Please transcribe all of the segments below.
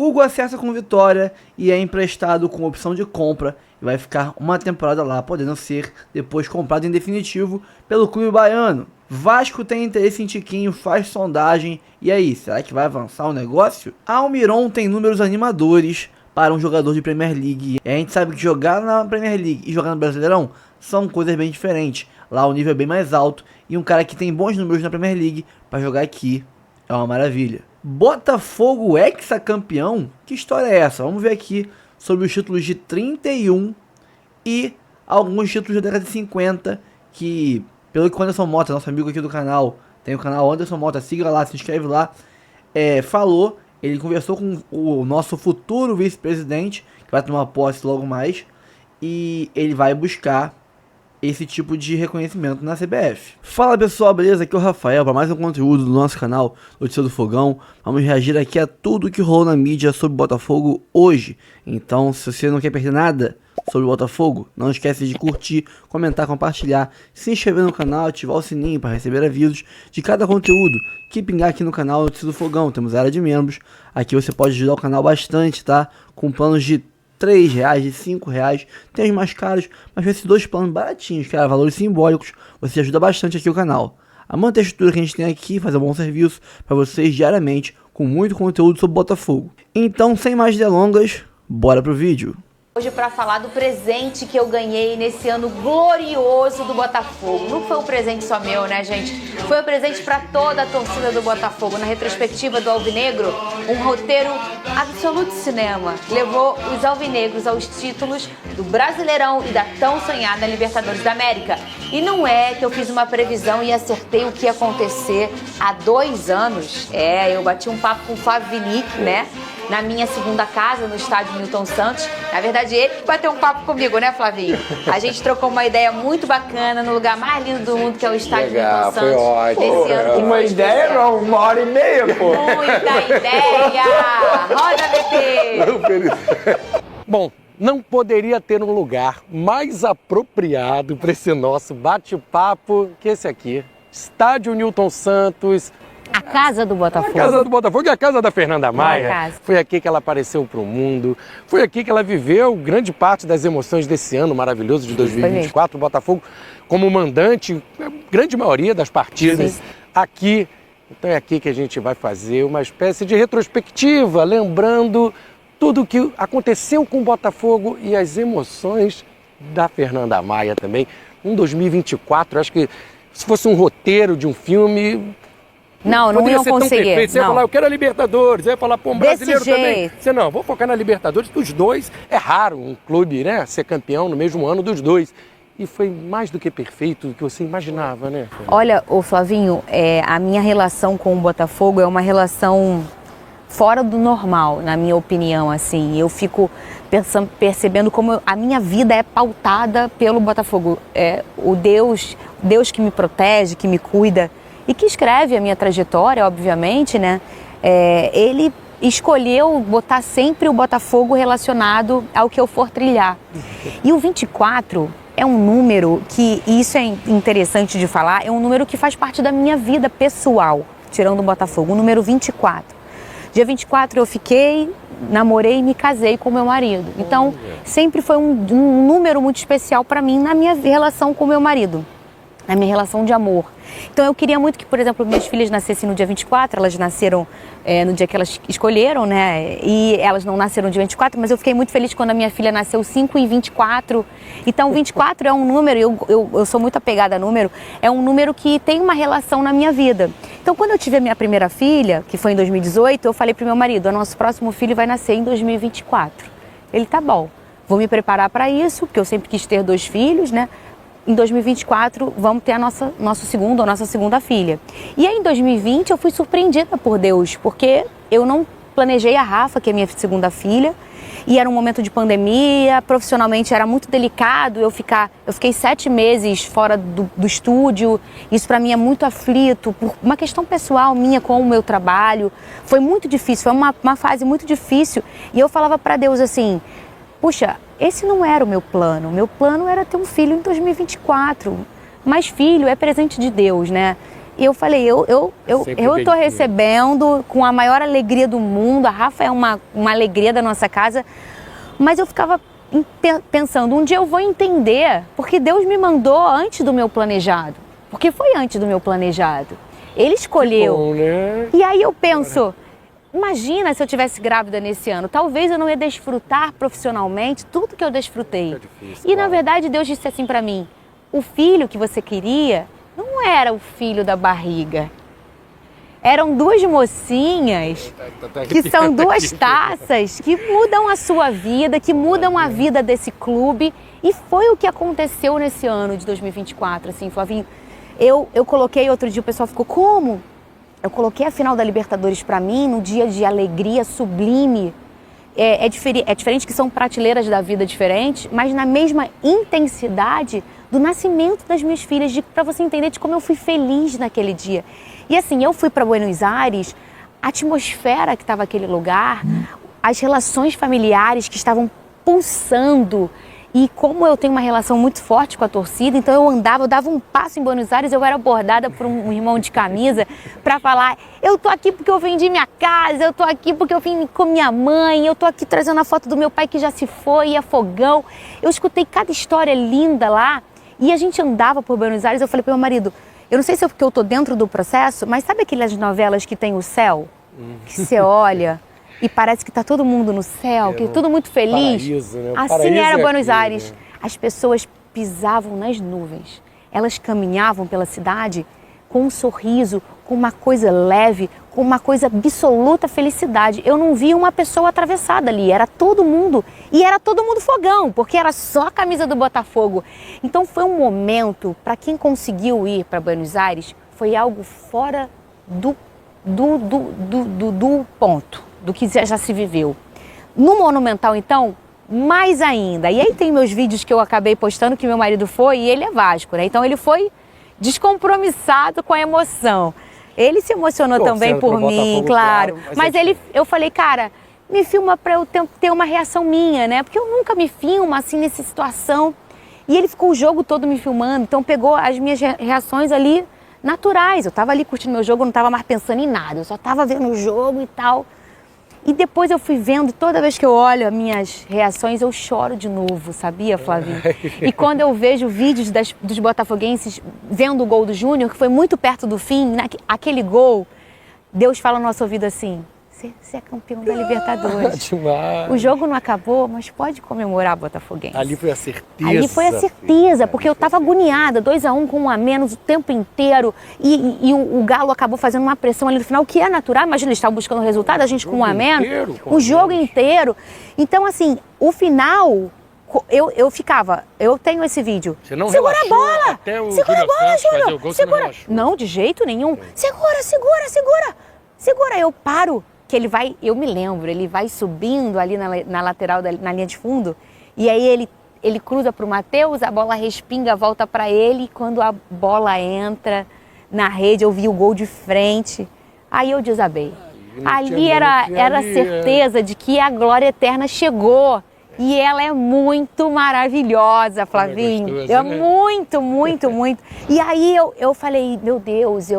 Hugo acerta com Vitória e é emprestado com opção de compra e vai ficar uma temporada lá, podendo ser depois comprado em definitivo pelo clube baiano. Vasco tem interesse em Tiquinho, faz sondagem, e aí, será que vai avançar o negócio? Almiron tem números animadores para um jogador de Premier League. E a gente sabe que jogar na Premier League e jogar no Brasileirão são coisas bem diferentes. Lá o nível é bem mais alto e um cara que tem bons números na Premier League para jogar aqui é uma maravilha. Botafogo hexacampeão? Que história é essa? Vamos ver aqui sobre os títulos de 31 e alguns títulos da década de 50 que, pelo que o Anderson Mota, nosso amigo aqui do canal, tem o canal Anderson Mota, siga lá, se inscreve lá, falou, ele conversou com o nosso futuro vice-presidente, que vai tomar posse logo mais, e ele vai buscar esse tipo de reconhecimento na CBF. Fala pessoal, beleza? Aqui é o Rafael para mais um conteúdo do nosso canal Notícia do Fogão. Vamos reagir aqui a tudo que rolou na mídia sobre o Botafogo hoje. Então, se você não quer perder nada sobre o Botafogo, não esquece de curtir, comentar, compartilhar, se inscrever no canal, ativar o sininho para receber avisos de cada conteúdo que pingar aqui no canal Notícia do Fogão. Temos área de membros, aqui você pode ajudar o canal bastante, tá? Com planos de R$3, de R$5, tem os mais caros, mas com esses dois planos baratinhos, cara, valores simbólicos, você ajuda bastante aqui o canal a manter a estrutura que a gente tem aqui, fazer um bom serviço para vocês diariamente, com muito conteúdo sobre Botafogo. Então, sem mais delongas, bora pro vídeo. Hoje para falar do presente que eu ganhei nesse ano glorioso do Botafogo. Não foi um presente só meu, né, gente? Foi um presente para toda a torcida do Botafogo. Na retrospectiva do Alvinegro, um roteiro absoluto de cinema. Levou os alvinegros aos títulos do Brasileirão e da tão sonhada Libertadores da América. E não é que eu fiz uma previsão e acertei o que ia acontecer há 2 anos. Eu bati um papo com o Flávio Vinick, né? Na minha segunda casa, no estádio Newton Santos. Na verdade, ele que bateu um papo comigo, né, Flavinho? A gente trocou uma ideia muito bacana no lugar mais lindo do mundo, que é o estádio Newton Santos. Foi ótimo. Uma ideia não, 1h30, pô. Muita ideia! Roda, BP! Bom, não poderia ter um lugar mais apropriado para esse nosso bate-papo que esse aqui. Estádio Newton Santos. A casa do Botafogo. A casa do Botafogo e a casa da Fernanda Maia. Foi aqui que ela apareceu para o mundo. Foi aqui que ela viveu grande parte das emoções desse ano maravilhoso de 2024. O Botafogo como mandante, a grande maioria das partidas. Sim. Aqui. Então é aqui que a gente vai fazer uma espécie de retrospectiva, lembrando tudo o que aconteceu com o Botafogo e as emoções da Fernanda Maia também. 2024, acho que se fosse um roteiro de um filme... Não iam conseguir. Você ia falar, eu quero a Libertadores. Você ia falar, pô, um brasileiro também. Você não, vou focar na Libertadores dos dois. É raro um clube, né, ser campeão no mesmo ano dos dois. E foi mais do que perfeito do que você imaginava, né? Olha, ô Flavinho, a minha relação com o Botafogo é uma relação fora do normal, na minha opinião, assim. Eu fico percebendo como a minha vida é pautada pelo Botafogo. O Deus que me protege, que me cuida e que escreve a minha trajetória, obviamente, né? Ele escolheu botar sempre o Botafogo relacionado ao que eu for trilhar. E o 24 é um número que, e isso é interessante de falar, é um número que faz parte da minha vida pessoal, tirando o Botafogo, o número 24. Dia 24 eu namorei e me casei com meu marido. Então, sempre foi um número muito especial para mim na minha relação com meu marido, na minha relação de amor. Então eu queria muito que, por exemplo, minhas filhas nascessem no dia 24, elas nasceram no dia que elas escolheram, né? E elas não nasceram no dia 24, mas eu fiquei muito feliz quando a minha filha nasceu 5 e 24. Então 24 é um número, eu sou muito apegada a número, é um número que tem uma relação na minha vida. Então quando eu tive a minha primeira filha, que foi em 2018, eu falei pro meu marido, o nosso próximo filho vai nascer em 2024. Ele, tá bom, vou me preparar para isso, porque eu sempre quis ter 2 filhos, né? Em 2024 vamos ter nossa segunda filha. E aí em 2020 eu fui surpreendida por Deus, porque eu não planejei a Rafa, que é minha segunda filha, e era um momento de pandemia, profissionalmente era muito delicado eu fiquei 7 meses fora do estúdio, isso para mim é muito aflito, por uma questão pessoal minha com o meu trabalho, foi muito difícil, foi uma fase muito difícil, e eu falava para Deus assim, puxa, esse não era o meu plano era ter um filho em 2024, mas filho é presente de Deus, né? eu falei, eu tô recebendo com a maior alegria do mundo, a Rafa é uma alegria da nossa casa, mas eu ficava pensando, um dia eu vou entender, porque Deus me mandou antes do meu planejado, porque foi antes do meu planejado. Ele escolheu. Bom, né? E aí eu penso, imagina se eu tivesse grávida nesse ano, talvez eu não ia desfrutar profissionalmente tudo que eu desfrutei. Difícil, e na verdade Deus disse assim para mim, o filho que você queria não era o filho da barriga. Eram duas mocinhas que são duas taças que mudam a sua vida, que mudam a vida desse clube. E foi o que aconteceu nesse ano de 2024, assim, Flavinho. Eu coloquei outro dia, o pessoal ficou, como? Eu coloquei a final da Libertadores para mim num dia de alegria sublime. É diferente que são prateleiras da vida diferentes, mas na mesma intensidade do nascimento das minhas filhas, para você entender de como eu fui feliz naquele dia. E assim, eu fui para Buenos Aires, a atmosfera que estava aquele lugar, as relações familiares que estavam pulsando, e como eu tenho uma relação muito forte com a torcida, então eu dava um passo em Buenos Aires, eu era abordada por um irmão de camisa para falar, eu tô aqui porque eu vendi minha casa, eu tô aqui porque eu vim com minha mãe, eu tô aqui trazendo a foto do meu pai que já se foi, ia fogão. Eu escutei cada história linda lá, e a gente andava por Buenos Aires, eu falei pro meu marido, eu não sei se é porque eu tô dentro do processo, mas sabe aquelas novelas que tem o céu? Que você olha e parece que tá todo mundo no céu, que tudo muito feliz. Paraíso, né? Assim era Buenos Aires. Né? As pessoas pisavam nas nuvens. Elas caminhavam pela cidade com um sorriso, com uma coisa leve, com uma coisa absoluta felicidade. Eu não vi uma pessoa atravessada ali, era todo mundo. E era todo mundo fogão, porque era só a camisa do Botafogo. Então foi um momento, para quem conseguiu ir para Buenos Aires, foi algo fora do ponto, do que já se viveu. No Monumental, então, mais ainda. E aí tem meus vídeos que eu acabei postando, que meu marido foi, e ele é Vasco, né? Então ele foi descompromissado com a emoção. Ele se emocionou também por mim, claro. Mas eu falei, cara, me filma para eu ter uma reação minha, né? Porque eu nunca me filmo assim nessa situação. E ele ficou o jogo todo me filmando, então pegou as minhas reações ali naturais. Eu tava ali curtindo meu jogo, eu não tava mais pensando em nada, eu só tava vendo o jogo e tal. E depois eu fui vendo, toda vez que eu olho as minhas reações, eu choro de novo, sabia, Flavinho? E quando eu vejo vídeos dos botafoguenses vendo o gol do Júnior, que foi muito perto do fim, aquele gol, Deus fala no nosso ouvido assim, você é campeão da Libertadores. O jogo não acabou, mas pode comemorar, botafoguense. Ali foi a certeza. Ali foi a certeza, porque eu estava agoniada, 2-1 com 1 a menos o tempo inteiro, e o Galo acabou fazendo uma pressão ali no final, que é natural, imagina, eles estavam buscando o resultado, a gente com 1 a menos, o jogo inteiro. Então, assim, o final, eu ficava, eu tenho esse vídeo, segura a bola, segura a bola, Júnior, segura. Não, de jeito nenhum, segura, eu paro. Que ele vai, eu me lembro, ele vai subindo ali na lateral, na linha de fundo, e aí ele cruza para o Matheus, a bola respinga, volta para ele, e quando a bola entra na rede, eu vi o gol de frente, aí eu desabei. Ali era a certeza de que a glória eterna chegou, e ela é muito maravilhosa, Flavinho, é muito, muito, muito. E aí eu falei, meu Deus,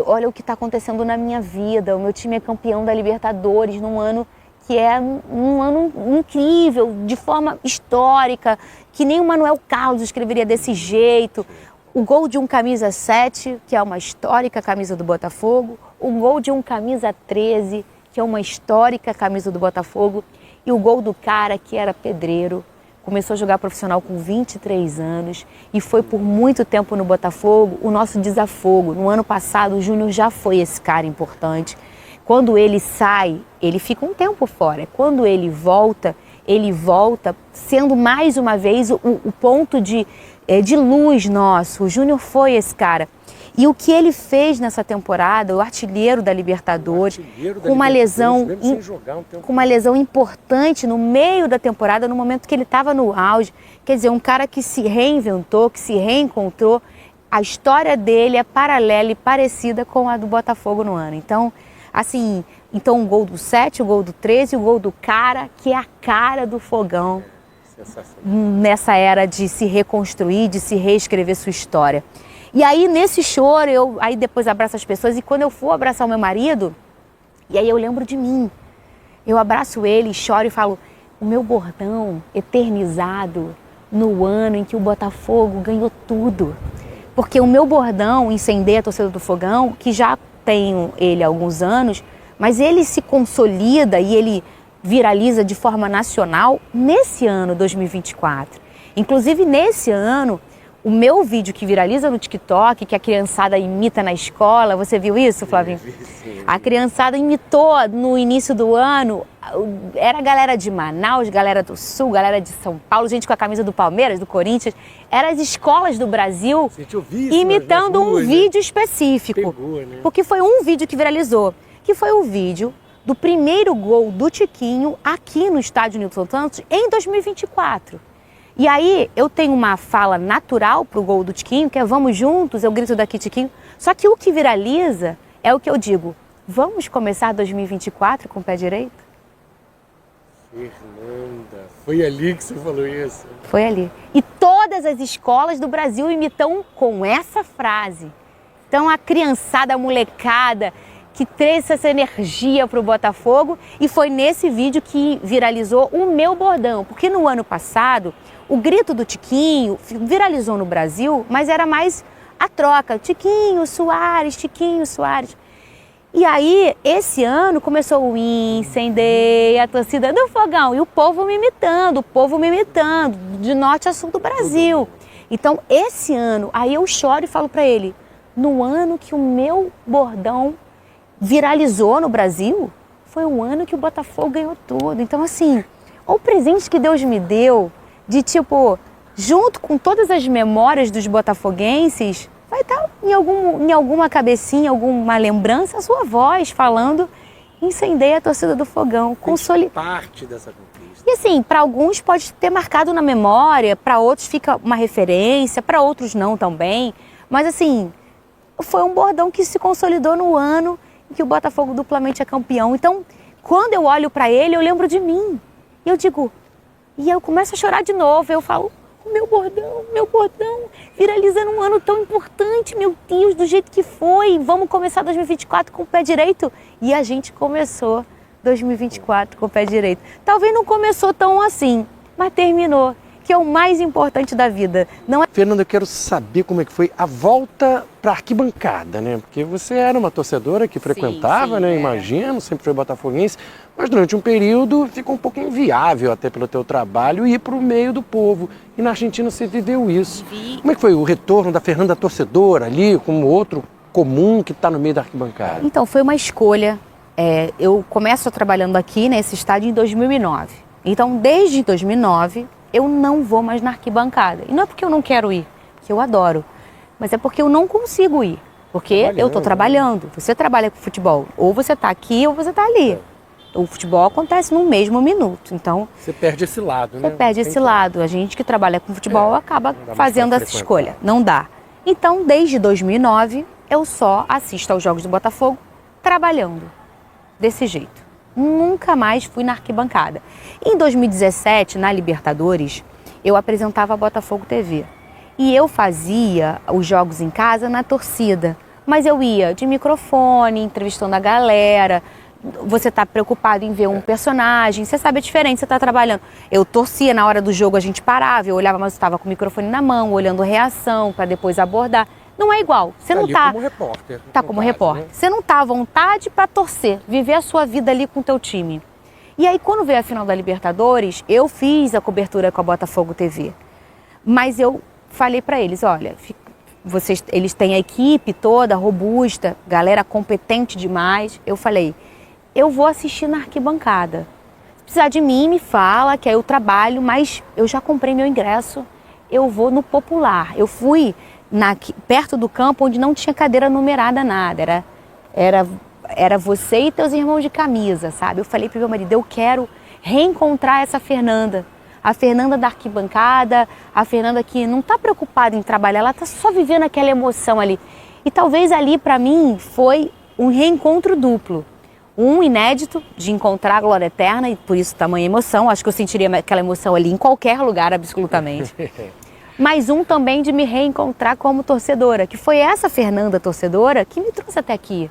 olha o que está acontecendo na minha vida, o meu time é campeão da Libertadores num ano que é um ano incrível, de forma histórica, que nem o Manuel Carlos escreveria desse jeito. O gol de um camisa 7, que é uma histórica camisa do Botafogo, o gol de um camisa 13, que é uma histórica camisa do Botafogo, e o gol do cara que era pedreiro, começou a jogar profissional com 23 anos e foi por muito tempo no Botafogo o nosso desafogo. No ano passado, o Júnior já foi esse cara importante. Quando ele sai, ele fica um tempo fora. Quando ele volta sendo mais uma vez o ponto de luz nosso. O Júnior foi esse cara. E o que ele fez nessa temporada, o artilheiro da Libertadores, com uma lesão importante no meio da temporada, no momento que ele estava no auge. Quer dizer, um cara que se reinventou, que se reencontrou. A história dele é paralela e parecida com a do Botafogo no ano. Então, assim, o gol do 7, o gol do 13, o gol do cara, que é a cara do Fogão. Nessa era de se reconstruir, de se reescrever sua história. E aí, nesse choro, aí depois abraço as pessoas. E quando eu for abraçar o meu marido, e aí eu lembro de mim. Eu abraço ele, choro e falo, o meu bordão eternizado no ano em que o Botafogo ganhou tudo. Porque o meu bordão, Incendeia a Torcida do Fogão, que já tenho ele há alguns anos, mas ele se consolida e ele viraliza de forma nacional nesse ano, 2024. Inclusive, nesse ano, o meu vídeo que viraliza no TikTok, que a criançada imita na escola, você viu isso, Flavinho? Sim. A criançada imitou no início do ano, era a galera de Manaus, galera do Sul, galera de São Paulo, gente com a camisa do Palmeiras, do Corinthians, eram as escolas do Brasil imitando um vídeo específico. Pegou, né? Porque foi um vídeo que viralizou, que foi o vídeo do primeiro gol do Tiquinho aqui no estádio Nilton Santos em 2024. E aí eu tenho uma fala natural pro gol do Tiquinho, que é vamos juntos, eu grito daqui Tiquinho. Só que o que viraliza é o que eu digo, vamos começar 2024 com o pé direito? Fernanda, foi ali que você falou isso? Foi ali. E todas as escolas do Brasil imitam com essa frase. Então a criançada, a molecada que trouxe essa energia pro Botafogo, e foi nesse vídeo que viralizou o meu bordão, porque no ano passado o grito do Tiquinho viralizou no Brasil, mas era mais a troca, Tiquinho Soares, Tiquinho Soares. E aí, esse ano começou o Incendeia a Torcida do Fogão, e o povo me imitando, de norte a sul do Brasil. Então, esse ano, aí eu choro e falo pra ele, no ano que o meu bordão viralizou no Brasil, foi o ano que o Botafogo ganhou tudo. Então, assim, o presente que Deus me deu, de tipo, junto com todas as memórias dos botafoguenses, vai estar em alguma cabecinha, alguma lembrança, a sua voz falando, Incendeia a Torcida do Fogão. Parte dessa conquista. E assim, para alguns pode ter marcado na memória, para outros fica uma referência, para outros não também. Mas assim, foi um bordão que se consolidou no ano em que o Botafogo duplamente é campeão. Então, quando eu olho para ele, eu lembro de mim. E eu digo, e eu começo a chorar de novo. Eu falo, o meu bordão, viralizando um ano tão importante, meu Deus, do jeito que foi. Vamos começar 2024 com o pé direito. E a gente começou 2024 com o pé direito. Talvez não começou tão assim, mas terminou, que é o mais importante da vida. Não é... Fernanda, eu quero saber como é que foi a volta para a arquibancada, né? Porque você era uma torcedora que frequentava, né? Imagino, sempre foi botafoguense, mas durante um período ficou um pouco inviável, até pelo teu trabalho, ir para o meio do povo. E na Argentina você viveu isso. Como é que foi o retorno da Fernanda torcedora ali, como outro comum que está no meio da arquibancada? Então, foi uma escolha. Eu começo trabalhando aqui nesse estádio em 2009. Então, desde 2009... eu não vou mais na arquibancada. E não é porque eu não quero ir, porque eu adoro, mas é porque eu não consigo ir, porque eu estou trabalhando. Você trabalha com futebol, ou você está aqui ou você está ali. O futebol acontece no mesmo minuto, então... Você perde esse lado, né? Você perde esse lado. A gente que trabalha com futebol acaba fazendo essa escolha. Não dá. Então, desde 2009, eu só assisto aos jogos do Botafogo trabalhando desse jeito. Nunca mais fui na arquibancada. Em 2017, na Libertadores, eu apresentava a Botafogo TV. E eu fazia os jogos em casa na torcida. Mas eu ia de microfone, entrevistando a galera. Você está preocupado em ver um personagem, você sabe a diferença, você está trabalhando. Eu torcia, na hora do jogo a gente parava, eu olhava, mas eu estava com o microfone na mão, olhando reação, para depois abordar. Não é igual. Você não tá como repórter. Tá como repórter. Né? Você não tá à vontade para torcer, viver a sua vida ali com o teu time. E aí, quando veio a final da Libertadores, eu fiz a cobertura com a Botafogo TV. Mas eu falei para eles, olha, eles têm a equipe toda robusta, galera competente demais. Eu falei, eu vou assistir na arquibancada. Se precisar de mim, me fala, que aí eu trabalho, mas eu já comprei meu ingresso, eu vou no popular. Eu fui perto do campo onde não tinha cadeira numerada, nada. Era você e teus irmãos de camisa, sabe? Eu falei pro meu marido, eu quero reencontrar essa Fernanda. A Fernanda da arquibancada, a Fernanda que não tá preocupada em trabalhar, ela tá só vivendo aquela emoção ali. E talvez ali, para mim, foi um reencontro duplo. Um inédito, de encontrar a glória eterna, e por isso tamanha emoção. Acho que eu sentiria aquela emoção ali em qualquer lugar, absolutamente. Mas um também de me reencontrar como torcedora, que foi essa Fernanda torcedora que me trouxe até aqui.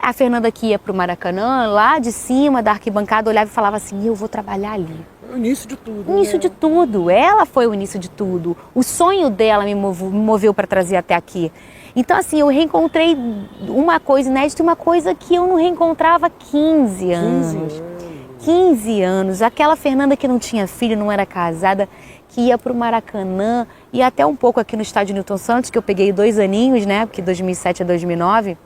A Fernanda que ia para o Maracanã, lá de cima da arquibancada, olhava e falava assim, eu vou trabalhar ali. O início de tudo. O início de tudo. Ela foi o início de tudo. O sonho dela me moveu para trazer até aqui. Então, assim, eu reencontrei uma coisa inédita, uma coisa que eu não reencontrava há 15 anos. 15 anos. Aquela Fernanda que não tinha filho, não era casada, que ia para o Maracanã, e até um pouco aqui no estádio Newton Santos, que eu peguei 2 aninhos, né? Porque 2007 a 2009.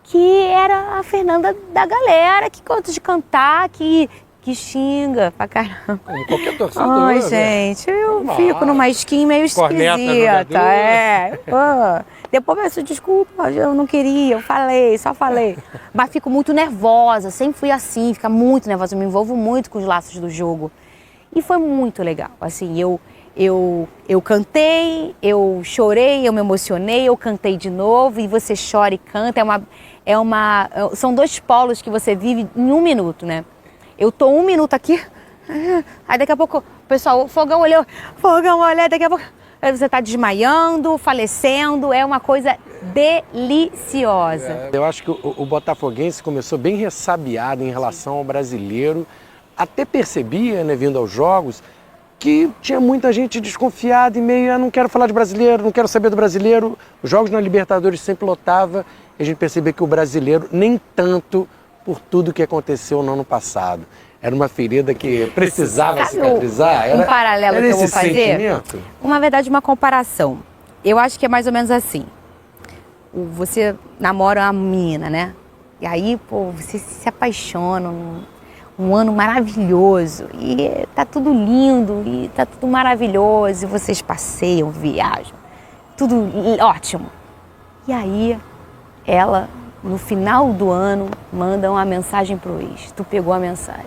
Que era a Fernanda da galera, que gosta de cantar, que xinga pra caramba. Como qualquer torcedor. Ai, né? gente, eu fico numa skin meio esquisita. Depois eu peço desculpa, eu não queria, só falei. Mas fico muito nervosa, sempre fui assim, fica muito nervosa, eu me envolvo muito com os laços do jogo. E foi muito legal, assim, eu cantei, eu chorei, eu me emocionei, eu cantei de novo, e você chora e canta, são 2 polos que você vive em 1 minuto, né? Eu tô 1 minuto aqui, aí daqui a pouco o pessoal, o fogão olhou, daqui a pouco você tá desmaiando, falecendo, é uma coisa deliciosa. Eu acho que o botafoguense começou bem ressabiado em relação ao brasileiro, até percebia, né, vindo aos jogos, que tinha muita gente desconfiada e meio, não quero falar de brasileiro, não quero saber do brasileiro. Os jogos na Libertadores sempre lotava, e a gente percebia que o brasileiro nem tanto por tudo que aconteceu no ano passado. Era uma ferida que precisava cicatrizar. Um paralelo que eu vou fazer, sentimento? uma verdade, uma comparação. Eu acho que é mais ou menos assim. Você namora uma menina, né? E aí, pô, você se apaixona, um ano maravilhoso, e tá tudo lindo, e tá tudo maravilhoso, e vocês passeiam, viajam, tudo ótimo. E aí, ela, no final do ano, manda uma mensagem pro ex. Tu pegou a mensagem.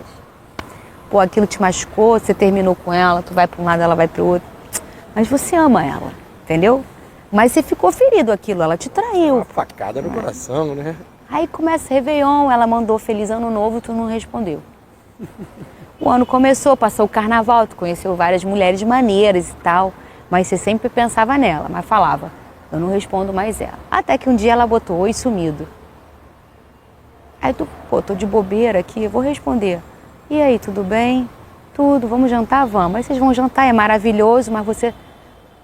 Pô, aquilo te machucou, você terminou com ela, tu vai para um lado, ela vai pro outro. Mas você ama ela, entendeu? Mas você ficou ferido aquilo, ela te traiu. Uma facada no coração, né? Aí começa o Réveillon, ela mandou Feliz Ano Novo, tu não respondeu. O ano começou, passou o carnaval, tu conheceu várias mulheres maneiras e tal, mas você sempre pensava nela, mas falava, eu não respondo mais ela. Até que um dia ela botou oi sumido. Aí tu, pô, tô de bobeira aqui, eu vou responder. E aí, tudo bem? Tudo, vamos jantar? Vamos. Aí vocês vão jantar, é maravilhoso, mas você...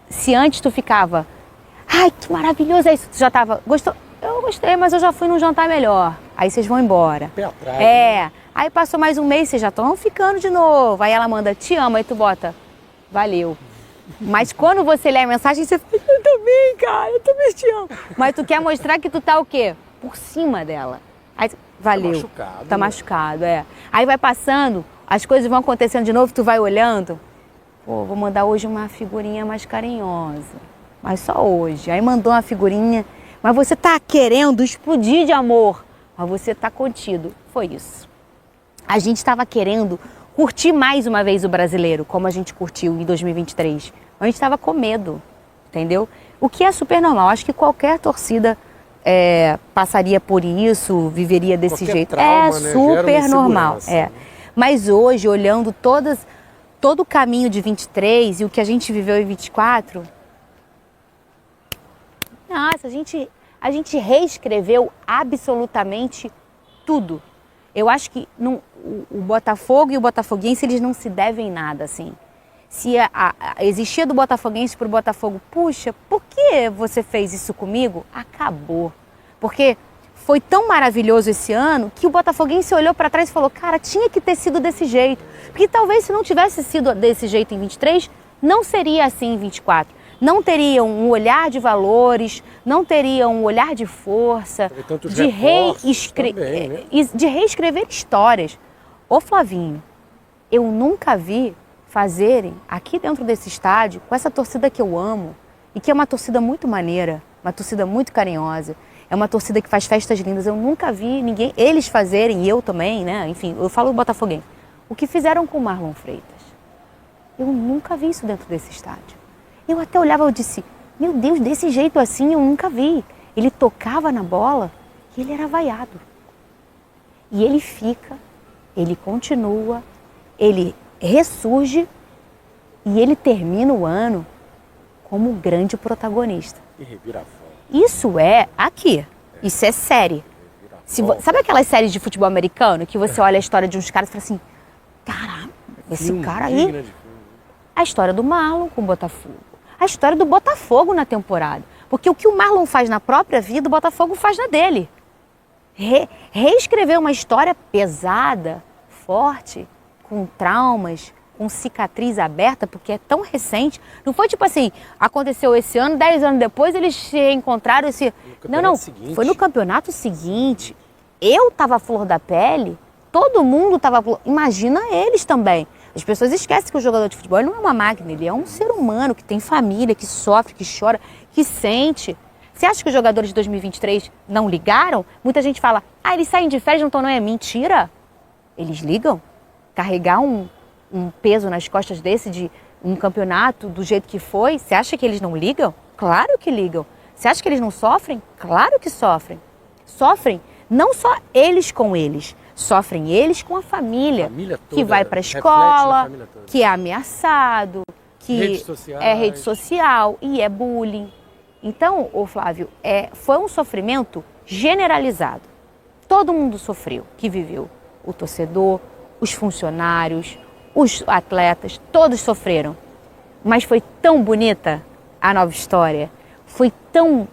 Se antes tu ficava, ai, que maravilhoso, aí tu já tava, gostou? Eu gostei, mas eu já fui num jantar melhor. Aí vocês vão embora. Pé atrás. É. Aí passou mais um mês, vocês já estão ficando de novo. Aí ela manda, te amo, aí tu bota, valeu. Mas quando você lê a mensagem, você fica, eu também, cara, eu também te amo. Mas tu quer mostrar que tu tá o quê? Por cima dela. Aí, valeu. Tá machucado. Tá machucado, é. Aí vai passando, as coisas vão acontecendo de novo, tu vai olhando. Pô, vou mandar hoje uma figurinha mais carinhosa. Mas só hoje. Aí mandou uma figurinha, mas você tá querendo explodir de amor. Mas você tá contido. Foi isso. A gente estava querendo curtir mais uma vez o brasileiro, como a gente curtiu em 2023. A gente estava com medo, entendeu? O que é super normal. Acho que qualquer torcida passaria por isso, viveria desse Qualquer jeito. trauma, É né? super normal. É. Mas hoje, olhando todo o caminho de 23 e o que a gente viveu em 24, nossa, a gente reescreveu absolutamente tudo. Eu acho que o Botafogo e o botafoguense, eles não se devem nada, assim. Se existia do botafoguense para o Botafogo, puxa, por que você fez isso comigo? Acabou. Porque foi tão maravilhoso esse ano que o botafoguense olhou para trás e falou, cara, tinha que ter sido desse jeito. Porque talvez se não tivesse sido desse jeito em 23, não seria assim em 24. Não teriam um olhar de valores, não teriam um olhar de força, de reescrever histórias. Ô Flavinho, eu nunca vi fazerem aqui dentro desse estádio, com essa torcida que eu amo, e que é uma torcida muito maneira, uma torcida muito carinhosa, é uma torcida que faz festas lindas. Eu nunca vi ninguém, eles fazerem, e eu também, né? Enfim, eu falo botafoguense. O que fizeram com o Marlon Freitas. Eu nunca vi isso dentro desse estádio. Eu até olhava e disse, meu Deus, desse jeito assim eu nunca vi. Ele tocava na bola e ele era vaiado. E ele fica, ele continua, ele ressurge e ele termina o ano como grande protagonista. E reviravolta. Isso é aqui. Isso é série. Sabe aquelas séries de futebol americano que você olha a história de uns caras e fala assim, caramba, esse cara aí... A história do Marlon com o Botafogo. A história do Botafogo na temporada. Porque o que o Marlon faz na própria vida, o Botafogo faz na dele. Reescrever uma história pesada, forte, com traumas, com cicatriz aberta, porque é tão recente. Não foi tipo assim, aconteceu esse ano, 10 anos depois eles se reencontraram. Não, foi no campeonato seguinte. Eu tava à flor da pele, todo mundo tava... Imagina eles também. As pessoas esquecem que o jogador de futebol não é uma máquina, ele é um ser humano que tem família, que sofre, que chora, que sente. Você acha que os jogadores de 2023 não ligaram? Muita gente fala, eles saem de férias, não é mentira. Eles ligam. Carregar um peso nas costas desse de um campeonato do jeito que foi, você acha que eles não ligam? Claro que ligam. Você acha que eles não sofrem? Claro que sofrem. Sofrem não só eles com eles, sofrem eles com a família toda, que vai para a escola, que é ameaçado, que é rede social e é bullying. Então, Flávio, foi um sofrimento generalizado. Todo mundo sofreu, que viveu. O torcedor, os funcionários, os atletas, todos sofreram. Mas foi tão bonita a nova história, foi tão,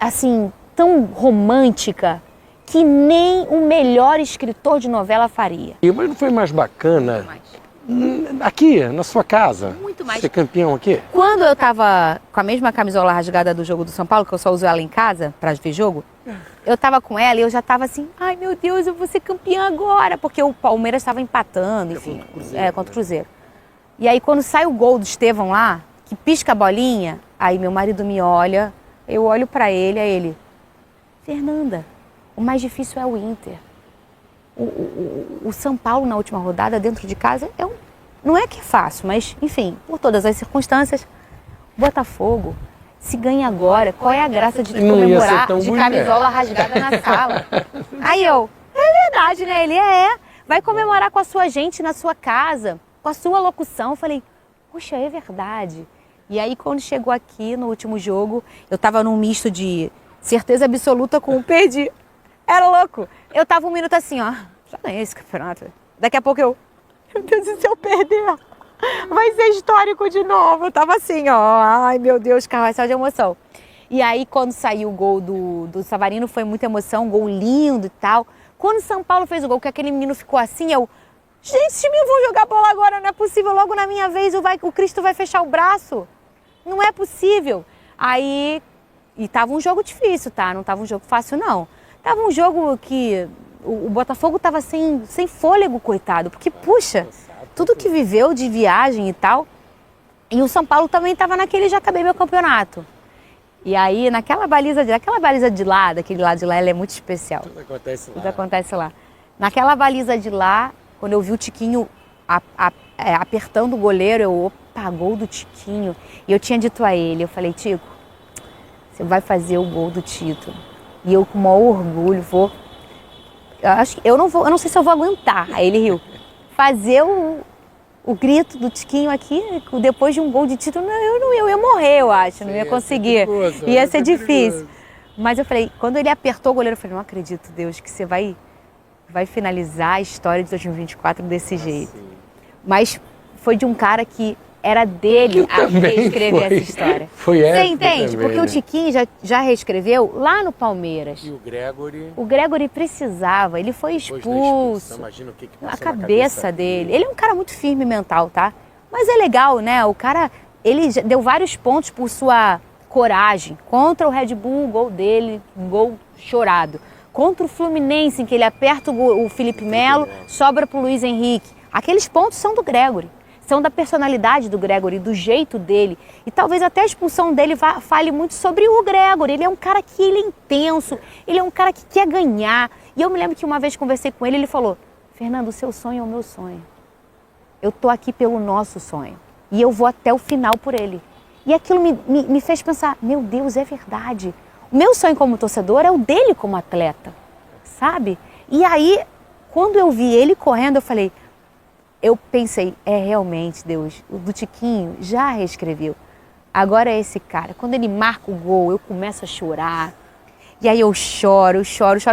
assim, tão romântica, que nem o melhor escritor de novela faria. Mas não foi mais bacana? Aqui, na sua casa? Muito mais. Ser campeão aqui? Quando eu tava com a mesma camisola rasgada do jogo do São Paulo, que eu só uso ela em casa pra ver jogo, eu tava com ela e eu já tava assim, ai meu Deus, eu vou ser campeã agora, porque o Palmeiras estava empatando, enfim, contra o Cruzeiro. E aí quando sai o gol do Estevão lá, que pisca a bolinha, aí meu marido me olha, eu olho pra ele, aí ele, Fernanda, o mais difícil é o Inter. O São Paulo na última rodada, dentro de casa, não é que é fácil, mas, enfim, por todas as circunstâncias, o Botafogo, se ganha agora, qual é a graça de comemorar de camisola rasgada na sala? Aí é verdade, né? Ele vai comemorar com a sua gente na sua casa, com a sua locução. Eu falei, poxa, é verdade. E aí, quando chegou aqui no último jogo, eu tava num misto de certeza absoluta com o perdi. Era louco. Eu tava um minuto assim, ó, já ganhei esse campeonato. Daqui a pouco meu Deus, e se eu perder? Vai ser histórico de novo. Eu tava assim, ó, ai meu Deus, carroça de emoção. E aí, quando saiu o gol do Savarino, foi muita emoção, um gol lindo e tal. Quando o São Paulo fez o gol, que aquele menino ficou assim, gente, esse time, eu vou jogar bola agora, não é possível, logo na minha vez o Cristo vai fechar o braço. Não é possível. Aí, e tava um jogo difícil, tá? Não tava um jogo fácil, não. Tava um jogo que o Botafogo tava sem fôlego, coitado, porque, puxa, tudo que viveu de viagem e tal, e o São Paulo também tava naquele já acabei meu campeonato. E aí, aquela baliza de lá, daquele lado de lá, ela é muito especial. Tudo acontece lá. Tudo acontece lá. Naquela baliza de lá, quando eu vi o Tiquinho apertando o goleiro, opa, gol do Tiquinho. E eu tinha dito a ele, eu falei, Tico, você vai fazer o gol do título. E eu com o maior orgulho eu não sei se eu vou aguentar. Aí ele riu. Fazer o grito do Tiquinho aqui, depois de um gol de título, eu ia morrer, eu acho, não ia conseguir. Ia ser difícil. Mas eu falei, quando ele apertou o goleiro, eu falei, não acredito, Deus, que você vai finalizar a história de 2024 desse jeito. Sim. Mas foi de um cara que era dele a reescrever essa história. Foi Você entende? Também, porque o Tiquinho já reescreveu lá no Palmeiras. E o Gregory? O Gregory precisava, ele foi expulso. Imagina o que a cabeça dele. Ele é um cara muito firme mental, tá? Mas é legal, né? O cara, ele deu vários pontos por sua coragem. Contra o Red Bull, o gol dele, um gol chorado. Contra o Fluminense, em que ele aperta o Felipe Melo, sobra pro Luiz Henrique. Aqueles pontos são do Gregory. São da personalidade do Gregory, do jeito dele. E talvez até a expulsão dele fale muito sobre o Gregory. Ele é um cara que ele é intenso, ele é um cara que quer ganhar. E eu me lembro que uma vez conversei com ele, ele falou, Fernando, o seu sonho é o meu sonho. Eu tô aqui pelo nosso sonho. E eu vou até o final por ele. E aquilo me fez pensar, meu Deus, é verdade. O meu sonho como torcedor é o dele como atleta, sabe? E aí, quando eu vi ele correndo, eu pensei, realmente, Deus, o do Tiquinho já reescreveu Agora é esse cara. Quando ele marca o gol, eu começo a chorar. E aí eu choro,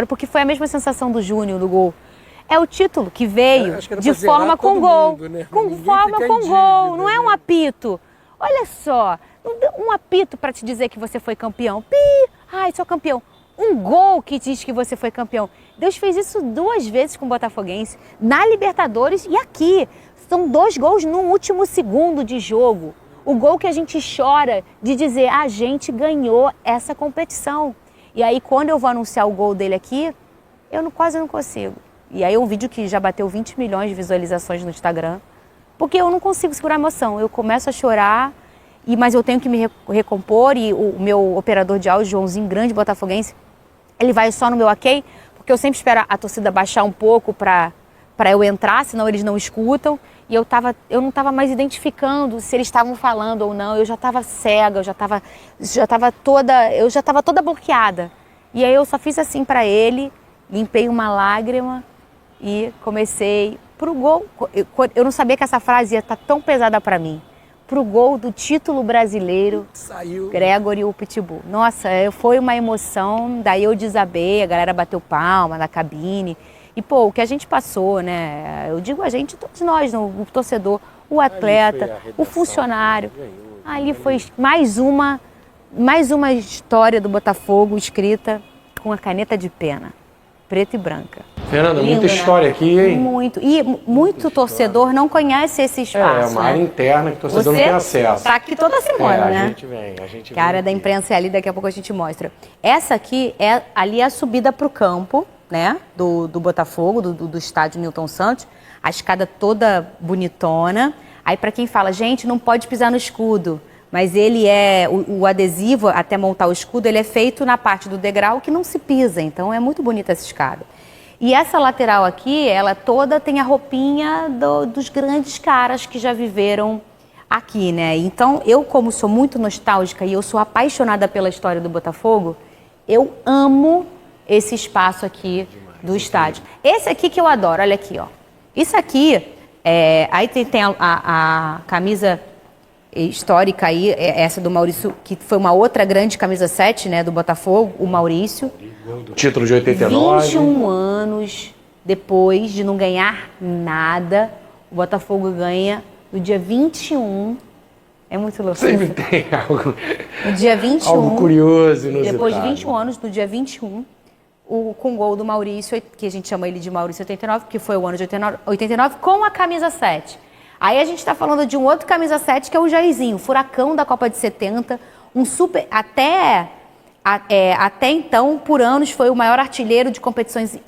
porque foi a mesma sensação do Júnior no gol. É o título que veio de forma com gol. Né? Com forma com gol, não é um apito. Olha só, um apito para te dizer que você foi campeão. Ai, sou campeão. Um gol que diz que você foi campeão. Deus fez isso 2 vezes com o Botafoguense, na Libertadores e aqui. São 2 gols no último segundo de jogo. O gol que a gente chora de dizer, a gente ganhou essa competição. E aí, quando eu vou anunciar o gol dele aqui, eu quase não consigo. E aí, é um vídeo que já bateu 20 milhões de visualizações no Instagram, porque eu não consigo segurar a emoção. Eu começo a chorar, mas eu tenho que me recompor. E o meu operador de áudio, Joãozinho, grande botafoguense, ele vai só no meu ok, porque eu sempre espero a torcida baixar um pouco para eu entrar, senão eles não escutam. E eu não estava mais identificando se eles estavam falando ou não. Eu já estava cega, eu já estava toda bloqueada. E aí eu só fiz assim para ele, limpei uma lágrima e comecei pro gol. Eu não sabia que essa frase ia estar tão pesada para mim. Pro gol do título brasileiro, saiu Gregory o Pitbull. Nossa, foi uma emoção. Daí eu desabei, a galera bateu palma na cabine. E, pô, o que a gente passou, né? Eu digo a gente, todos nós, o torcedor, o atleta, o funcionário. Ali foi mais uma história do Botafogo escrita com a caneta de pena, preta e branca. Fernanda, lindo, muita história, né? Aqui, hein? Muito. E muito torcedor não conhece esse espaço. É uma área interna que o torcedor não tem acesso. Tá aqui toda semana, né? A gente vem. Que a área da imprensa é ali, daqui a pouco a gente mostra. Essa aqui, ali é a subida para o campo, né, do Botafogo, do estádio Newton Santos, a escada toda bonitona. Aí para quem fala, gente, não pode pisar no escudo, mas ele o adesivo, até montar o escudo, ele é feito na parte do degrau que não se pisa, então é muito bonita essa escada. E essa lateral aqui, ela toda tem a roupinha dos grandes caras que já viveram aqui, né? Então, eu como sou muito nostálgica e eu sou apaixonada pela história do Botafogo, eu amo esse espaço aqui do estádio. Esse aqui que eu adoro, olha aqui, ó. Isso aqui, aí tem a camisa histórica aí, essa do Maurício, que foi uma outra grande camisa 7, né, do Botafogo, o Maurício. Título de 89. 21 anos depois de não ganhar nada, o Botafogo ganha no dia 21. É muito louco. Sempre tem algo. No dia 21. Algo curioso, inusitado. Depois de 21 anos, no dia 21, com o gol do Maurício, que a gente chama ele de Maurício 89, que foi o ano de 89, com a camisa 7. Aí a gente está falando de um outro camisa 7, que é o Jairzinho, furacão da Copa de 70, um super... Até então, por anos, foi o maior artilheiro de competições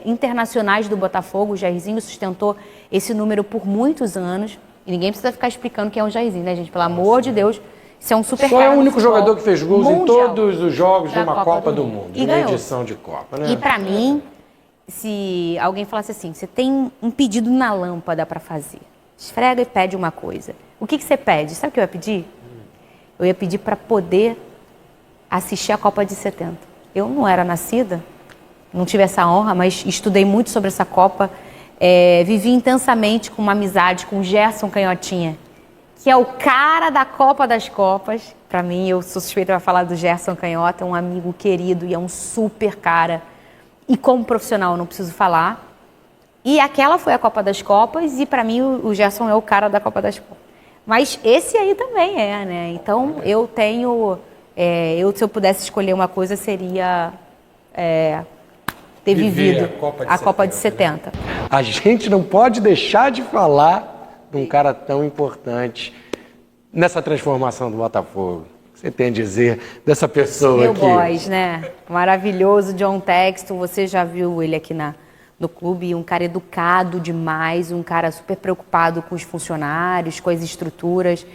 internacionais do Botafogo. O Jairzinho sustentou esse número por muitos anos. E ninguém precisa ficar explicando quem é o Jairzinho, né, gente? Pelo amor de Deus, isso é um super cara. Só é o único jogador que fez gols mundial, em todos os jogos de uma Copa do Mundo. E uma edição de Copa, né? E pra mim, se alguém falasse assim, você tem um pedido na lâmpada pra fazer, esfrega e pede uma coisa. O que você pede? Sabe o que eu ia pedir? Eu ia pedir pra poder assistir a Copa de 70. Eu não era nascida, não tive essa honra, mas estudei muito sobre essa Copa. Vivi intensamente com uma amizade com o Gerson Canhotinha, que é o cara da Copa das Copas. Para mim, eu sou suspeita para falar do Gerson Canhota, um amigo querido e é um super cara. E como profissional, não preciso falar. E aquela foi a Copa das Copas e para mim o Gerson é o cara da Copa das Copas. Mas esse aí também né? Então eu tenho... se eu pudesse escolher uma coisa, seria ter vivido a Copa de 70. A gente não pode deixar de falar de um cara tão importante nessa transformação do Botafogo. O que você tem a dizer dessa pessoa aqui? Meu boss, né? Maravilhoso, John Texton. Você já viu ele aqui no clube? Um cara educado demais, um cara super preocupado com os funcionários, com as estruturas.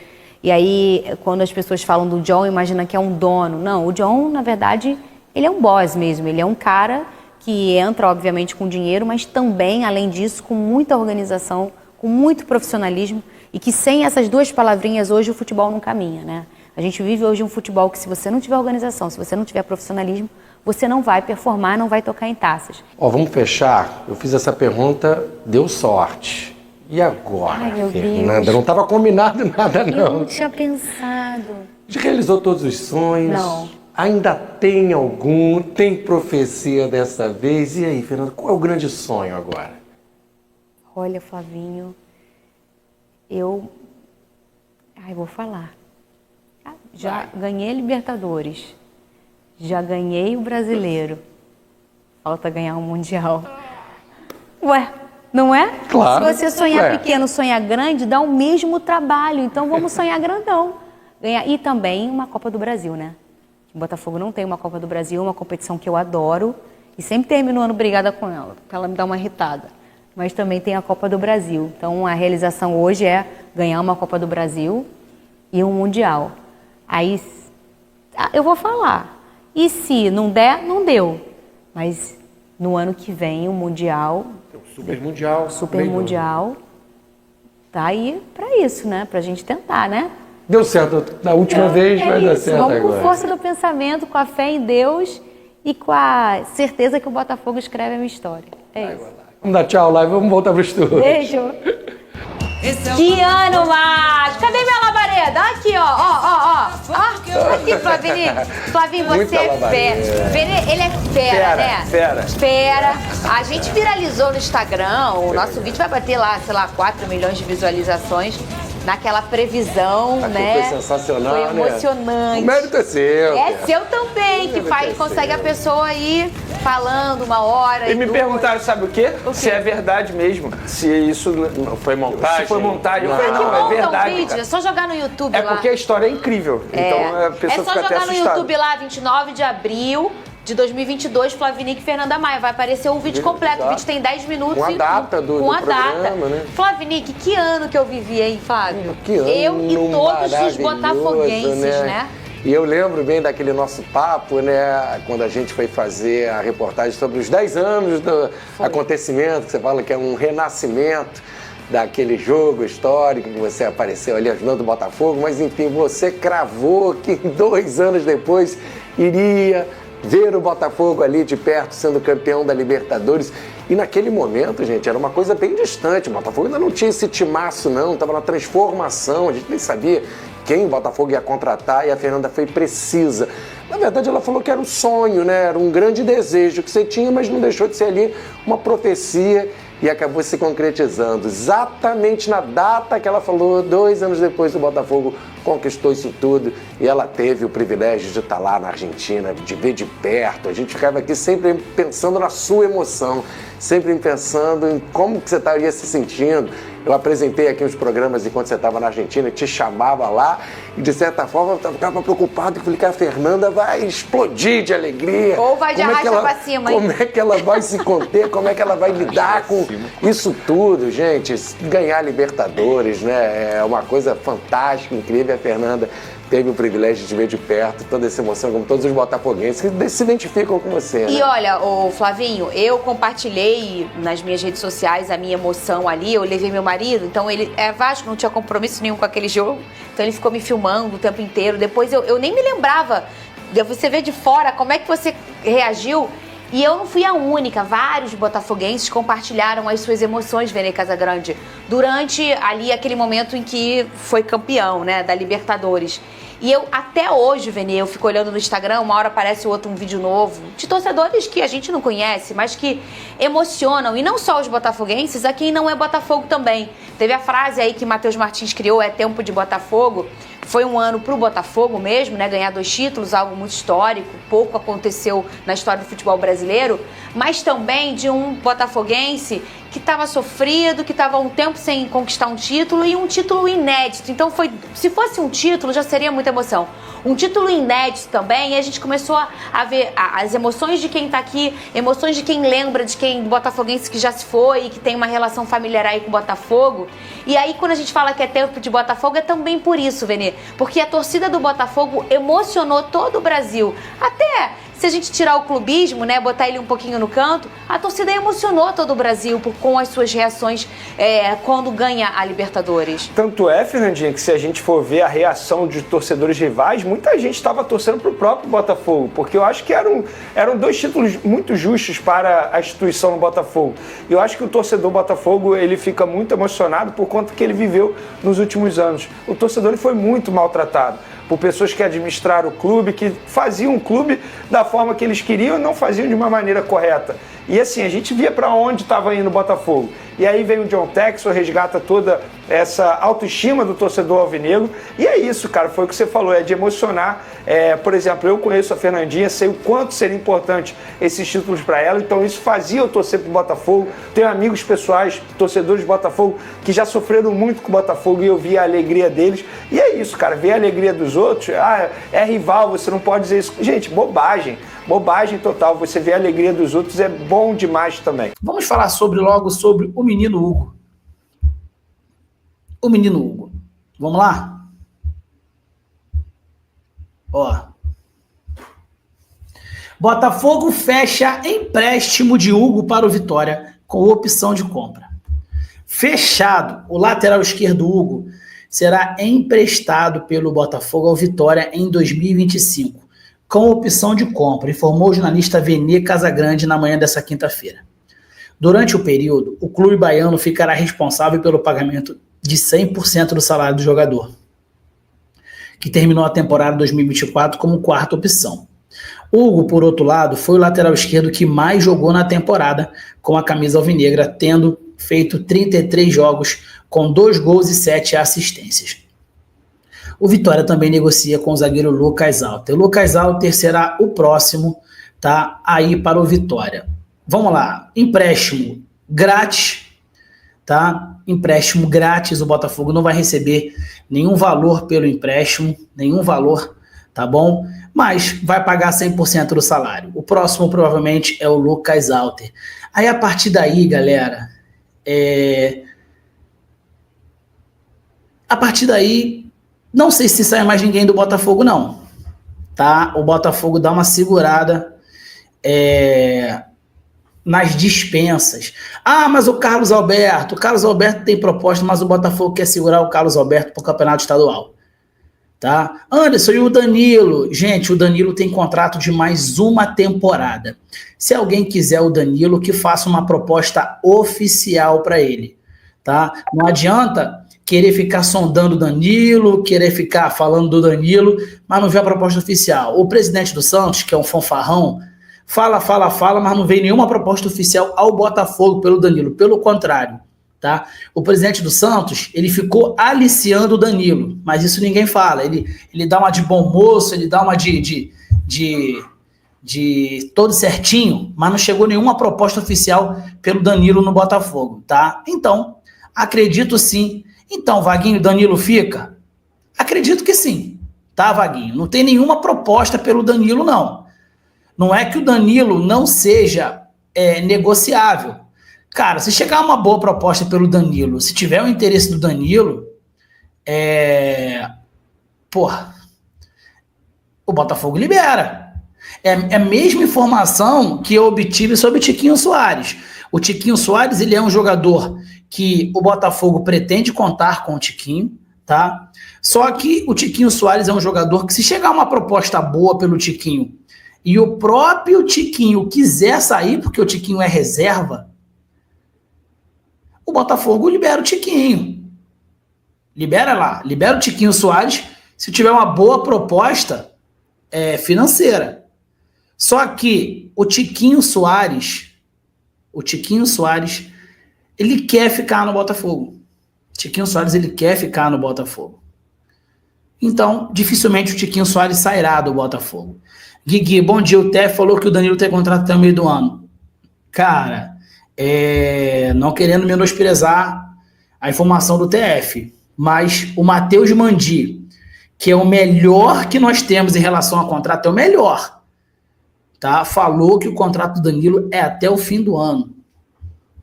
E aí, quando as pessoas falam do John, imagina que é um dono. Não, o John, na verdade, ele é um boss mesmo. Ele é um cara que entra, obviamente, com dinheiro, mas também, além disso, com muita organização, com muito profissionalismo. E que sem essas duas palavrinhas, hoje o futebol não caminha, né? A gente vive hoje um futebol que, se você não tiver organização, se você não tiver profissionalismo, você não vai performar, não vai tocar em taças. Vamos fechar. Eu fiz essa pergunta, deu sorte. E agora, Ai, meu Fernanda? Deus. Não estava combinado nada, não. Eu não tinha pensado. Já realizou todos os sonhos? Não. Ainda tem algum? Tem profecia dessa vez? E aí, Fernanda, qual é o grande sonho agora? Olha, Flavinho, vou falar. Já ganhei a Libertadores, já ganhei o Brasileiro. Falta ganhar o Mundial. Ué, não é? Claro. Se você sonhar pequeno, sonhar grande, dá o mesmo trabalho. Então vamos sonhar grandão. E também uma Copa do Brasil, né? O Botafogo não tem uma Copa do Brasil, uma competição que eu adoro. E sempre termino o ano brigada com ela, porque ela me dá uma irritada. Mas também tem a Copa do Brasil. Então a realização hoje é ganhar uma Copa do Brasil e um Mundial. Aí eu vou falar. E se não der, não deu. Mas no ano que vem o Mundial... Super Mundial. Super Mundial. Tá aí pra isso, né? Pra gente tentar, né? Deu certo da última vez, vai dar certo agora. Vamos com força do pensamento, com a fé em Deus e com a certeza que o Botafogo escreve a minha história. É isso. Vamos dar tchau lá e vamos voltar pro estúdio. Beijo. Que ano mais! Cadê minha labareda? Aqui, ó. Aqui, Flavinho. Flavinho, você é fera. Ele é fera, né? Fera. A gente viralizou no Instagram. O nosso vídeo vai bater lá, sei lá, 4 milhões de visualizações. Naquela previsão, né? Foi sensacional, foi emocionante. Né? O mérito é seu. É seu também, que consegue a pessoa ir falando uma hora. E me perguntaram, sabe o quê? Se é verdade mesmo. Se isso não foi montagem. Se foi montagem. Eu falei, não, é verdade. Um vídeo, é só jogar no YouTube lá. É porque a história é incrível. Então a pessoa fica até assustada. É só jogar no YouTube lá, 29 de abril de 2022, Flavinique e Fernanda Maia. Vai aparecer o vídeo completo. O vídeo tem 10 minutos. Com a data do programa, né? Flavinique, que ano que eu vivi, hein, Flávio? Que ano eu e todos os botafoguenses, né? E eu lembro bem daquele nosso papo, né? Quando a gente foi fazer a reportagem sobre os 10 anos do acontecimento, que você fala que é um renascimento daquele jogo histórico que você apareceu ali ajudando o Botafogo, mas enfim, você cravou que 2 anos depois iria ver o Botafogo ali de perto sendo campeão da Libertadores. E naquele momento, gente, era uma coisa bem distante. O Botafogo ainda não tinha esse timaço, não. Estava na transformação. A gente nem sabia quem o Botafogo ia contratar e a Fernanda foi precisa. Na verdade, ela falou que era um sonho, né? Era um grande desejo que você tinha, mas não deixou de ser ali uma profecia e acabou se concretizando. Exatamente na data que ela falou, 2 anos depois o Botafogo conquistou isso tudo e ela teve o privilégio de estar lá na Argentina, de ver de perto. A gente ficava aqui sempre pensando na sua emoção, sempre pensando em como que você estaria se sentindo. Eu apresentei aqui uns programas enquanto você estava na Argentina, te chamava lá e de certa forma eu ficava preocupado, eu falei, cara, a Fernanda vai explodir de alegria. Ou vai de arrasta pra cima, hein? Como é que ela vai se conter, como é que ela vai lidar com isso tudo, gente? Ganhar Libertadores, né? É uma coisa fantástica, incrível. A Fernanda teve o privilégio de ver de perto toda essa emoção, como todos os botafoguenses que se identificam com você, né? E olha, ô Flavinho, eu compartilhei nas minhas redes sociais a minha emoção ali, eu levei meu marido, então ele é Vasco, não tinha compromisso nenhum com aquele jogo, então ele ficou me filmando o tempo inteiro, depois eu nem me lembrava, você vê de fora como é que você reagiu. E eu não fui a única, vários botafoguenses compartilharam as suas emoções, Vene Casagrande, durante ali aquele momento em que foi campeão, né, da Libertadores. E eu, até hoje, Vene, eu fico olhando no Instagram, uma hora aparece outro, um vídeo novo, de torcedores que a gente não conhece, mas que emocionam, e não só os botafoguenses, a quem não é Botafogo também. Teve a frase aí que Matheus Martins criou, é tempo de Botafogo. Foi um ano pro Botafogo mesmo, né? Ganhar 2 títulos, algo muito histórico. Pouco aconteceu na história do futebol brasileiro. Mas também de um botafoguense que estava sofrido, que estava um tempo sem conquistar um título e um título inédito. Então, se fosse um título, já seria muita emoção. Um título inédito também, e a gente começou a ver as emoções de quem tá aqui, emoções de quem lembra, de quem botafoguense que já se foi e que tem uma relação familiar aí com o Botafogo. E aí, quando a gente fala que é tempo de Botafogo, é também por isso, Vene, porque a torcida do Botafogo emocionou todo o Brasil. Até se a gente tirar o clubismo, né, botar ele um pouquinho no canto, a torcida emocionou todo o Brasil com as suas reações quando ganha a Libertadores. Tanto é, Fernandinha, que se a gente for ver a reação de torcedores rivais, muita gente estava torcendo para o próprio Botafogo, porque eu acho que eram 2 títulos muito justos para a instituição do Botafogo. Eu acho que o torcedor Botafogo, ele fica muito emocionado por conta que ele viveu nos últimos anos. O torcedor ele foi muito maltratado por pessoas que administraram o clube, que faziam o clube da forma que eles queriam e não faziam de uma maneira correta. E assim, a gente via para onde estava indo o Botafogo. E aí vem o John Textor, resgata toda essa autoestima do torcedor alvinegro. E é isso, cara, foi o que você falou, é de emocionar. Por exemplo, eu conheço a Fernandinha, sei o quanto seria importante esses títulos para ela, então isso fazia eu torcer pro Botafogo. Tenho amigos pessoais, torcedores de Botafogo, que já sofreram muito com o Botafogo e eu via a alegria deles. E é isso, cara, ver a alegria dos outros, é rival, você não pode dizer isso. Gente, bobagem. Bobagem total, você vê a alegria dos outros, é bom demais também. Vamos falar logo sobre o menino Hugo. O menino Hugo. Vamos lá? Ó. Botafogo fecha empréstimo de Hugo para o Vitória com opção de compra. Fechado, o lateral esquerdo Hugo será emprestado pelo Botafogo ao Vitória em 2025. Com opção de compra, informou o jornalista Vene Casagrande na manhã dessa quinta-feira. Durante o período, o clube baiano ficará responsável pelo pagamento de 100% do salário do jogador, que terminou a temporada 2024 como quarta opção. Hugo, por outro lado, foi o lateral esquerdo que mais jogou na temporada com a camisa alvinegra, tendo feito 33 jogos com 2 gols e 7 assistências. O Vitória também negocia com o zagueiro Lucas Alter. O Lucas Alter será o próximo, tá, aí para o Vitória. Vamos lá, empréstimo grátis, tá? Empréstimo grátis, o Botafogo não vai receber nenhum valor pelo empréstimo, nenhum valor, tá bom? Mas vai pagar 100% do salário. O próximo provavelmente é o Lucas Alter. Aí a partir daí, galera, a partir daí, não sei se sai mais ninguém do Botafogo, não. Tá? O Botafogo dá uma segurada nas dispensas. Ah, mas o Carlos Alberto tem proposta, mas o Botafogo quer segurar o Carlos Alberto para o campeonato estadual. Tá? Anderson, e o Danilo? Gente, o Danilo tem contrato de mais uma temporada. Se alguém quiser o Danilo, que faça uma proposta oficial para ele. Tá? Não adianta querer ficar sondando o Danilo, querer ficar falando do Danilo, mas não vê a proposta oficial. O presidente do Santos, que é um fanfarrão, fala, mas não vem nenhuma proposta oficial ao Botafogo pelo Danilo. Pelo contrário, tá? O presidente do Santos, ele ficou aliciando o Danilo, mas isso ninguém fala. Ele dá uma de bom moço, ele dá uma de todo certinho, mas não chegou nenhuma proposta oficial pelo Danilo no Botafogo, tá? Então, acredito sim. Então, Vaguinho, Danilo fica? Acredito que sim, tá, Vaguinho? Não tem nenhuma proposta pelo Danilo, não. Não é que o Danilo não seja negociável. Cara, se chegar uma boa proposta pelo Danilo, se tiver o interesse do Danilo, o Botafogo libera. É a mesma informação que eu obtive sobre o Tiquinho Soares. O Tiquinho Soares, ele é um jogador que o Botafogo pretende contar com o Tiquinho, tá? Só que o Tiquinho Soares é um jogador que, se chegar uma proposta boa pelo Tiquinho e o próprio Tiquinho quiser sair, porque o Tiquinho é reserva, o Botafogo libera o Tiquinho. Libera o Tiquinho Soares se tiver uma boa proposta financeira. Só que o Tiquinho Soares, ele quer ficar no Botafogo. Tiquinho Soares, ele quer ficar no Botafogo. Então, dificilmente o Tiquinho Soares sairá do Botafogo. Guigui, bom dia. O TF falou que o Danilo tem contrato até o meio do ano. Cara, não querendo menosprezar a informação do TF, mas o Matheus Mandi, que é o melhor que nós temos em relação a contrato, é o melhor, tá? Falou que o contrato do Danilo é até o fim do ano.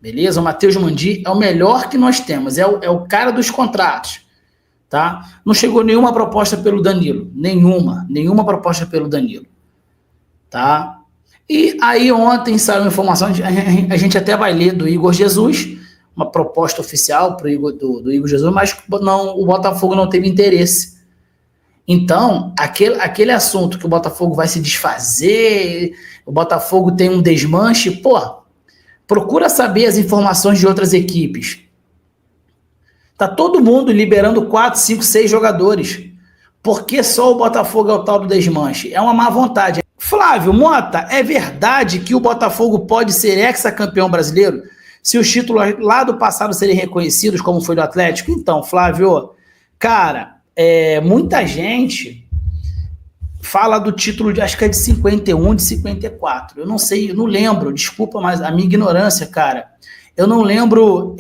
Beleza? O Matheus Mandi é o melhor que nós temos, é o cara dos contratos, tá? Não chegou nenhuma proposta pelo Danilo, nenhuma proposta pelo Danilo, tá? E aí ontem saiu uma informação, a gente até vai ler do Igor Jesus, uma proposta oficial do Igor Jesus, mas não, o Botafogo não teve interesse. Então, aquele assunto que o Botafogo vai se desfazer, o Botafogo tem um desmanche, procura saber as informações de outras equipes. Tá todo mundo liberando 4, 5, 6 jogadores. Por que só o Botafogo é o tal do desmanche? É uma má vontade. Flávio Mota, é verdade que o Botafogo pode ser hexacampeão brasileiro se os títulos lá do passado serem reconhecidos, como foi do Atlético? Então, Flávio, cara, muita gente fala do título de, acho que é de 51, de 54. Eu não sei, eu não lembro, desculpa, mas a minha ignorância, cara. Eu não lembro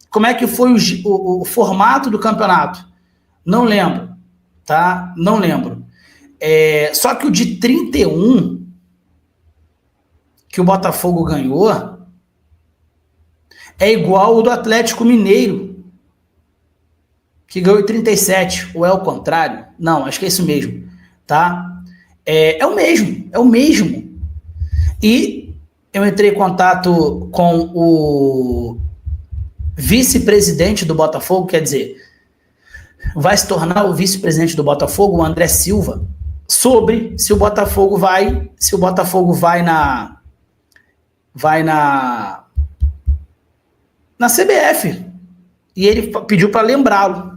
como é que foi o formato do campeonato. Não lembro, tá? Não lembro. Só que o de 31 que o Botafogo ganhou é igual o do Atlético Mineiro, que ganhou em 37, ou é o contrário? Não, acho que é isso mesmo, tá? É o mesmo. E eu entrei em contato com o vice-presidente do Botafogo, quer dizer, vai se tornar o vice-presidente do Botafogo, o André Silva, sobre se o Botafogo vai na CBF. E ele pediu para lembrá-lo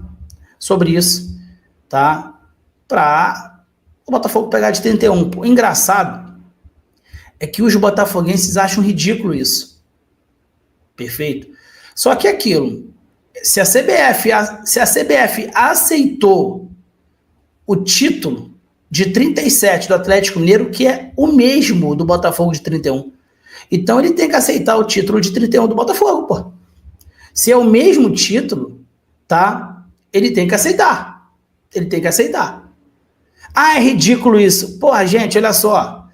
sobre isso, tá? Para o Botafogo pegar de 31. O engraçado é que os botafoguenses acham ridículo isso. Perfeito? Só que aquilo, se a CBF aceitou o título de 37 do Atlético Mineiro, que é o mesmo do Botafogo de 31, então ele tem que aceitar o título de 31 do Botafogo, pô. Se é o mesmo título, tá? Ele tem que aceitar. Ah, é ridículo isso. Porra, gente, olha só.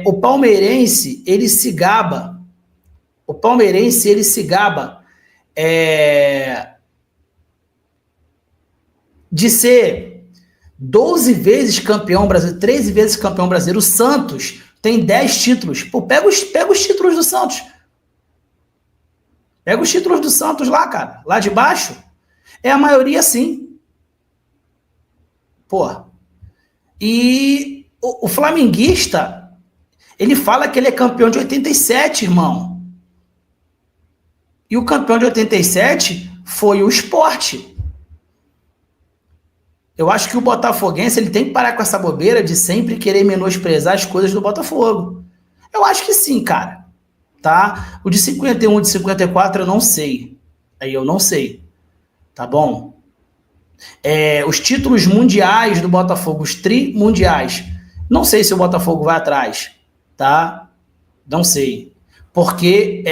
O palmeirense, ele se gaba. De ser 12 vezes campeão brasileiro, 13 vezes campeão brasileiro. O Santos tem 10 títulos. Pô, pega os títulos do Santos. Pega os títulos do Santos lá, cara. Lá de baixo. É a maioria, sim. Pô. E o flamenguista, ele fala que ele é campeão de 87, irmão. E o campeão de 87 foi o Sport. Eu acho que o botafoguense, ele tem que parar com essa bobeira de sempre querer menosprezar as coisas do Botafogo. Eu acho que sim, cara. Tá? O de 51, de 54 eu não sei. Aí eu não sei. Tá bom? Os títulos mundiais do Botafogo, os tri-mundiais, não sei se o Botafogo vai atrás. Tá? Não sei. Porque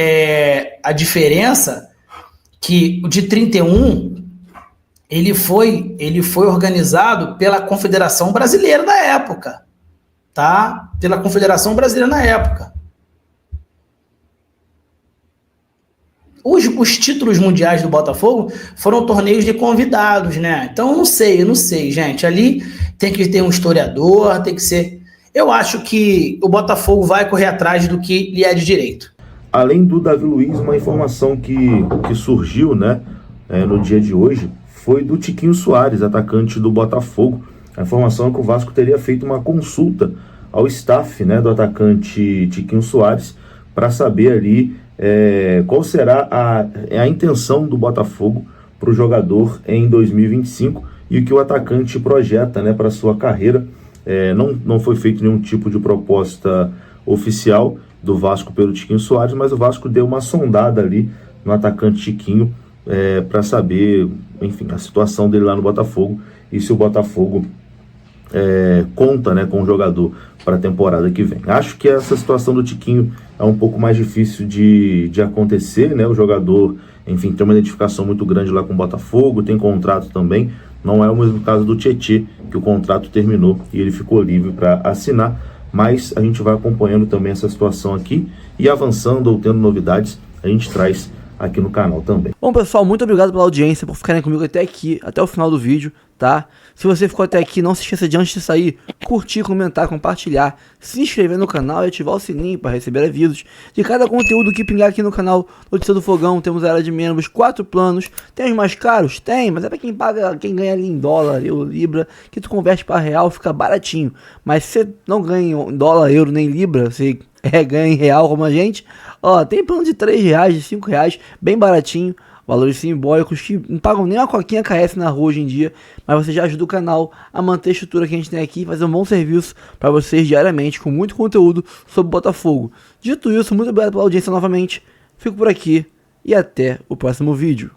a diferença que o de 31 ele foi organizado pela Confederação Brasileira na época. Tá? Pela Confederação Brasileira na época. Os títulos mundiais do Botafogo foram torneios de convidados, né? Então eu não sei, gente. Ali tem que ter um historiador, tem que ser... Eu acho que o Botafogo vai correr atrás do que lhe é de direito. Além do Davi Luiz, uma informação que surgiu, né, no dia de hoje, foi do Tiquinho Soares, atacante do Botafogo. A informação é que o Vasco teria feito uma consulta ao staff, né, do atacante Tiquinho Soares para saber ali qual será a intenção do Botafogo para o jogador em 2025 e o que o atacante projeta, né, para sua carreira. Não foi feito nenhum tipo de proposta oficial do Vasco pelo Tiquinho Soares, mas o Vasco deu uma sondada ali no atacante Tiquinho para saber, enfim, a situação dele lá no Botafogo e se o Botafogo conta, né, com o jogador para a temporada que vem. Acho que essa situação do Tiquinho é um pouco mais difícil de acontecer, né? O jogador, enfim, tem uma identificação muito grande lá com o Botafogo, tem contrato também. Não é o mesmo caso do Tietê, que o contrato terminou e ele ficou livre para assinar, mas a gente vai acompanhando também essa situação aqui e avançando ou tendo novidades, a gente traz aqui no canal também. Bom, pessoal, muito obrigado pela audiência, por ficarem comigo até aqui, até o final do vídeo. tá? Se você ficou até aqui, não se esqueça de, antes de sair, curtir, comentar, compartilhar, se inscrever no canal e ativar o sininho para receber avisos de cada conteúdo que pingar aqui no canal Notícia do Fogão. Temos a área de membros, 4 planos. Tem os mais caros? Tem, mas é para quem paga, quem ganha ali em dólar, euro, libra, que tu converte para real, fica baratinho. Mas se você não ganha em dólar, euro nem libra, você ganha em real como a gente, ó, tem plano de 3 reais, de 5 reais, bem baratinho. Valores simbólicos que não pagam nem uma coquinha KF na rua hoje em dia, mas você já ajuda o canal a manter a estrutura que a gente tem aqui e fazer um bom serviço para vocês diariamente, com muito conteúdo sobre Botafogo. Dito isso, muito obrigado pela audiência novamente, fico por aqui e até o próximo vídeo.